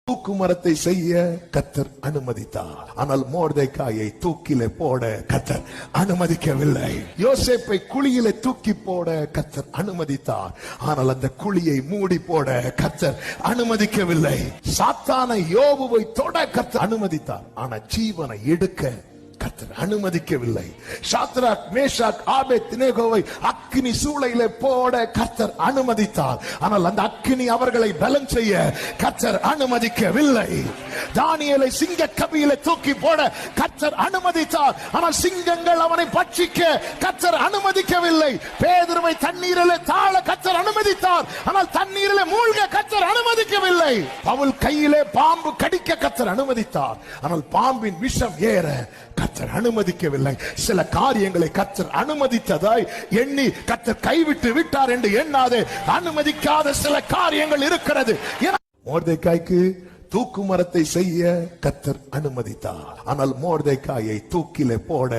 தூக்கு மரத்தை செய்ய கர்த்தர் அனுமதித்தார். ஆனால் மோர்தெக்காயை தூக்கிலே போட கர்த்தர் அனுமதிக்கவில்லை. யோசேப்பை குழியிலே தூக்கி போட கர்த்தர் அனுமதித்தார். ஆனால் அந்த குழியை மூடி போட கர்த்தர் அனுமதிக்கவில்லை. சாத்தானை யோபுவை தொட கர்த்தர் அனுமதித்தார். ஆனால் ஜீவனை எடுக்க கர்த்தர் அனுமதிக்கவில்லை. சாத்ராக், மேஷாக், ஆபேத்நேகோவை அக்கினி சூளையிலே போட கர்த்தர் அனுமதித்தார். ஆனால் அந்த அக்கினி அவர்களை பலம் செய்ய கர்த்தர் அனுமதிக்கவில்லை. தானியேலை சிங்க கபியிலே தூக்கி போட கர்த்தர் அனுமதித்தார். ஆனால் சிங்கங்கள் அவனை பட்சிக்க கர்த்தர் அனுமதிக்கவில்லை. பேதுருவை தண்ணீரிலே தாழ கர்த்தர் அனுமதித்தார். ஆனால் தண்ணீரிலே மூழ்க கர்த்தர் அனுமதிக்கவில்லை. பவுல் கையிலே பாம்பு கடிக்க கர்த்தர் அனுமதித்தார். ஆனால் பாம்பின் விஷம் ஏற கர்த்தர் அனுமதிக்கவில்லை. சில காரியங்களை கர்த்தர் அனுமதித்ததாய் எண்ணி கர்த்தர் கைவிட்டு விட்டார் என்று எண்ணாதே. அனுமதிக்காத சில காரியங்கள் இருக்கிறது. மோர்தெக்காய்க்கு தூக்கு மரத்தை செய்ய கர்த்தர் அனுமதித்தார். ஆனால் மோர்தெக்காயை தூக்கிலே போட